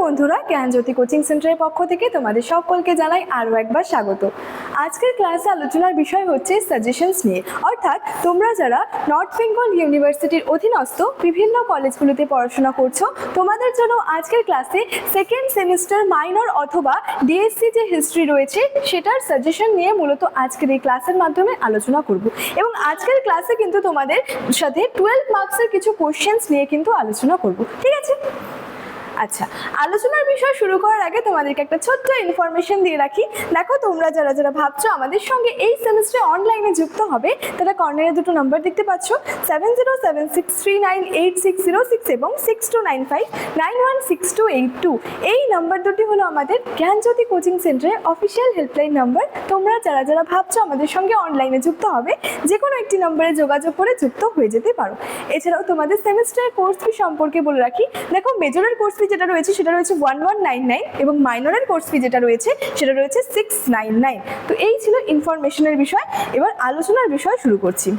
বন্ধুরা, জ্ঞানজ্যোতি কোচিং সেন্টারের পক্ষ থেকে তোমাদের সকলকে জানাই আরও একবার স্বাগত। আজকের ক্লাসে আলোচনার বিষয় হচ্ছে সাজেশনস নিয়ে, অর্থাৎ তোমরা যারা নর্থ বেঙ্গল ইউনিভার্সিটির অধীনস্থ বিভিন্ন কলেজগুলোতে পড়াশোনা করছো, তোমাদের জন্য আজকের ক্লাসে সেকেন্ড সেমিস্টার মাইনর অথবা ডিএসসি যে হিস্ট্রি রয়েছে সেটার সাজেশন নিয়ে মূলত আজকের এই ক্লাসের মাধ্যমে আলোচনা করব। এবং আজকের ক্লাসে কিন্তু তোমাদের সাথে 12 মার্কসের কিছু কোশ্চেন্স নিয়ে কিন্তু আলোচনা করব, ঠিক আছে? আচ্ছা, আলোচনার বিষয় শুরু করার আগে তোমাদেরকে একটা ছোট্ট ইনফরমেশন দিয়ে রাখি। দেখো, তোমরা যারা ভাবছো আমাদের সঙ্গে এই সেমিস্টারে অনলাইনে যুক্ত হবে, তারা কর্নারে দুটো নাম্বার দেখতে পাচ্ছ, 7076398606 এবং 6295916282। এই নাম্বার দুটি হলো আমাদের জ্ঞানজ্যোতি কোচিং সেন্টারের অফিসিয়াল হেল্পলাইন নাম্বার। তোমরা যারা ভাবছো আমাদের সঙ্গে অনলাইনে যুক্ত হবে, যে কোনো একটি নম্বরে যোগাযোগ করে যুক্ত হয়ে যেতে পারো। এছাড়াও তোমাদের সেমিস্টারের কোর্স ফি সম্পর্কে বলে রাখি। দেখো, মেজরের কোর্স ফি যেটা রয়েছে সেটা রয়েছে 1199 এবং মাইনরের কোর্স ফি যেটা রয়েছে সেটা রয়েছে 699। তো এই ছিল ইনফরমেশনের বিষয়। এবার আলোচনার বিষয় শুরু করছি।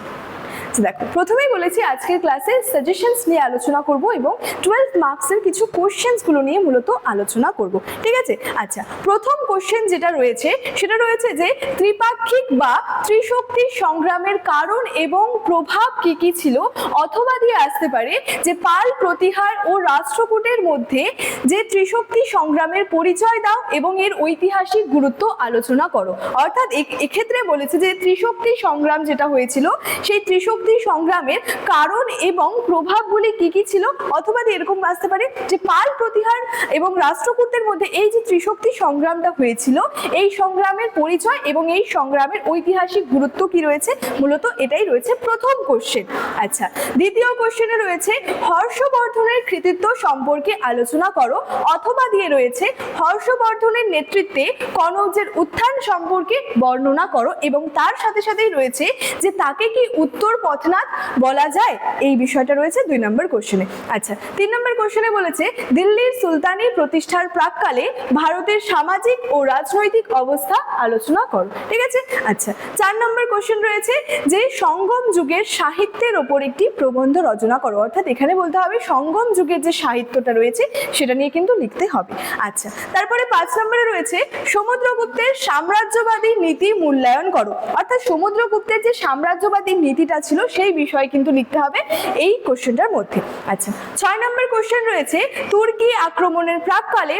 দেখো, প্রথমেই বলেছি আজকের ক্লাসে সাজেশনস নিয়ে আলোচনা করব এবং 12 মার্কসের কিছু কোশ্চেন্সগুলো নিয়ে মূলত আলোচনা করব, ঠিক আছে? আচ্ছা, প্রথম কোশ্চেন যেটা রয়েছে সেটা রয়েছে যে ত্রিপাক্ষিক বা ত্রিশক্তি সংগ্রামের কারণ এবং প্রভাব কি কি ছিল, অথবা দিয়ে আসতে পারে যে পাল প্রতিহার ও রাষ্ট্রকূটের মধ্যে যে ত্রিশক্তি সংগ্রামের পরিচয় দাও এবং এর ঐতিহাসিক গুরুত্ব আলোচনা করো। অর্থাৎ এক্ষেত্রে বলেছে যে ত্রিশক্তি সংগ্রাম যেটা হয়েছিল সেই ত্রিশক্তি সংগ্রামের কারণ এবং প্রভাবগুলি কি কি ছিল, অথবা এরকম আসতে পারে যে পাল প্রতিহার এবং রাষ্ট্রকূটের মধ্যে এই যে ত্রিশক্তি সংগ্রামটা হয়েছিল, এই সংগ্রামের পরিচয় এবং এই সংগ্রামের ঐতিহাসিক গুরুত্ব কি রয়েছে, মূলত এটাই রয়েছে প্রথম কোশ্চেন। আচ্ছা, দ্বিতীয় কোশ্চেনে রয়েছে হর্ষবর্ধনের কৃতিত্ব সম্পর্কে আলোচনা করো, অথবা দিয়ে রয়েছে হর্ষবর্ধনের নেতৃত্বে কনৌজের উত্থান সম্পর্কে বর্ণনা করো এবং তার সাথে সাথেই রয়েছে যে তাকে কি উত্তর পথনাথ বলা যায়, এই বিষয়টা রয়েছে 2 নম্বর কোশ্চেনে। আচ্ছা, 3 নম্বর কোশ্চেনে বলেছে দিল্লির সুলতানি প্রতিষ্ঠার প্রাককালে ভারতের সামাজিক ও রাজনৈতিক অবস্থা আলোচনা করো, ঠিক আছে? আচ্ছা, 4 নম্বর কোশ্চেন রয়েছে যে সঙ্গম যুগের সাহিত্যের ওপর একটি প্রবন্ধ রচনা করো। অর্থাৎ এখানে বলতে হবে সঙ্গম যুগের যে সাহিত্যটা রয়েছে সেটা নিয়ে কিন্তু লিখতে হবে। আচ্ছা, তারপরে 5 নম্বরে রয়েছে সমুদ্রগুপ্তের সাম্রাজ্যবাদী নীতি মূল্যায়ন করো। অর্থাৎ সমুদ্রগুপ্তের যে সাম্রাজ্যবাদী নীতিটা ছিল সেই বিষয়ে কিন্তু লিখতে হবে এই কোশ্চেনটার মধ্যে। আচ্ছা, 6 নম্বর কোশ্চেন রয়েছে তুর্কি আক্রমণের প্রাককালে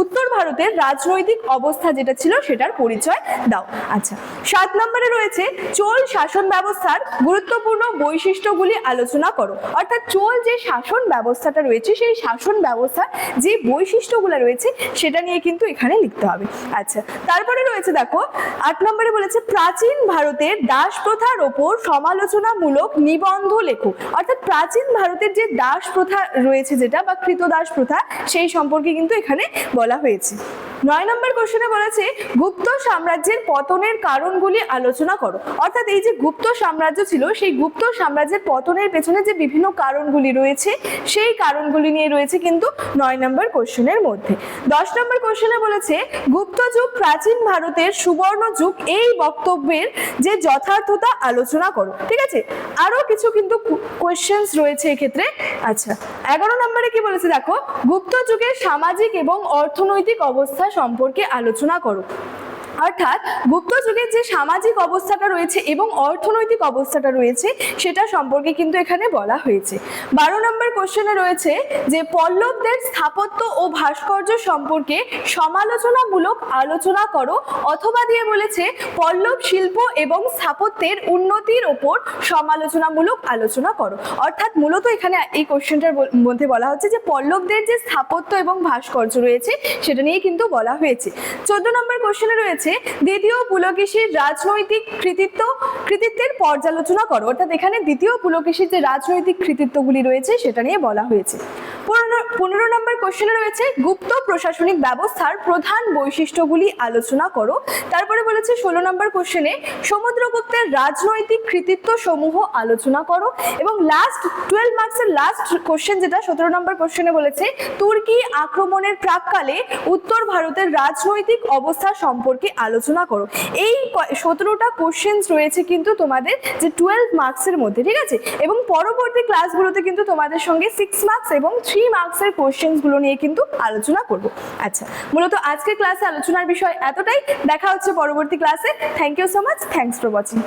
উত্তর ভারতের রাজনৈতিক অবস্থা যেটা ছিল সেটার পরিচয় দাও। আচ্ছা, 7 নম্বরে রয়েছে চোল শাসন ব্যবস্থার গুরুত্বপূর্ণ বৈশিষ্ট্যগুলি আলোচনা করো। অর্থাৎ চোল যে শাসন ব্যবস্থাটা রয়েছে সেই শাসন ব্যবস্থার যে বৈশিষ্ট্যগুলো রয়েছে সেটা নিয়ে কিন্তু এখানে লিখতে হবে। আচ্ছা, তারপরে রয়েছে দেখো 8 নম্বরে বলেছে প্রাচীন ভারতের দাস প্রথার ওপর সমালোচনামূলক নিবন্ধ লেখো। অর্থাৎ প্রাচীন ভারতের যে দাস প্রথা রয়েছে যেটা বা কৃতদাস প্রথা সেই সম্পর্কে কিন্তু এখানে বলা হয়েছে। 9 নম্বর কোশ্চেনে বলেছে গুপ্ত সাম্রাজ্যের পতনের কারণগুলি আলোচনা করো। অর্থাৎ এই যে গুপ্ত সাম্রাজ্য ছিল সেই গুপ্ত সাম্রাজ্যের পতনের পেছনে যে বিভিন্ন কারণগুলি রয়েছে সেই কারণগুলি নিয়ে রয়েছে কিন্তু 9 নম্বর কোশ্চেনের মধ্যে। 10 নম্বর কোশ্চেনে বলেছে গুপ্ত যুগ প্রাচীন ভারতের সুবর্ণ যুগ, এই বক্তব্যের যে যথার্থতা আলোচনা করো, ঠিক আছে? আরো কিছু কিন্তু কোশ্চেন্স রয়েছে এক্ষেত্রে। আচ্ছা, 11 নম্বরে কি বলেছে দেখো গুপ্ত যুগের সামাজিক এবং অর্থনৈতিক অবস্থা সম্পর্কে আলোচনা করো। অর্থাৎ গুপ্ত যুগের যে সামাজিক অবস্থাটা রয়েছে এবং অর্থনৈতিক অবস্থাটা রয়েছে সেটা সম্পর্কে কিন্তু এখানে বলা হয়েছে। 12 নম্বর কোশ্চেনে রয়েছে যে পল্লবদের স্থাপত্য ও ভাস্কর্য সম্পর্কে সমালোচনামূলক আলোচনা করো, অথবা দিয়ে বলেছে পল্লব শিল্প এবং স্থাপত্যের উন্নতির ওপর সমালোচনামূলক আলোচনা করো। অর্থাৎ মূলত এখানে এই কোশ্চেনটার মধ্যে বলা হচ্ছে যে পল্লবদের যে স্থাপত্য এবং ভাস্কর্য রয়েছে সেটা নিয়ে কিন্তু বলা হয়েছে। 14 নম্বর কোশ্চেনে রয়েছে দ্বিতীয় পুলকেশীর রাজনৈতিক কৃতিত্বের পর্যালোচনা করো। অর্থাৎ এখানে দ্বিতীয় পুলকেশীর যে রাজনৈতিক কৃতিত্বগুলি রয়েছে সেটা নিয়ে বলা হয়েছে। 15 নম্বর কোশ্চেনে রয়েছে গুপ্ত প্রশাসনিক ব্যবস্থার প্রধান বৈশিষ্ট্যগুলি আলোচনা করো। তারপরে বলেছে 16 নম্বর কোশ্চেনে সমুদ্রগুপ্তের রাজনৈতিক কৃতিত্ব সমূহ আলোচনা করো। এবং লাস্ট 12 মার্কসের লাস্ট কোশ্চেন যেটা 17 নম্বর কোশ্চেনে বলেছে তুর্কি আক্রমণের প্রাককালে উত্তর ভারতের রাজনৈতিক অবস্থা সম্পর্কে আলোচনা করো। এই 17টা কোশ্চেন্স রয়েছে কিন্তু তোমাদের যে 12 মার্কসের মধ্যে, ঠিক আছে? এবং পরবর্তী ক্লাসগুলোতে কিন্তু তোমাদের সঙ্গে 6 মার্কস এবং 3 3 মার্কসের কোশ্চেন্সগুলো নিয়ে কিন্তু আলোচনা করব। আচ্ছা, মূলত আজকের ক্লাসে আলোচনার বিষয় এতটাই। দেখা হচ্ছে পরবর্তী ক্লাসে। Thank you so much, thanks for watching.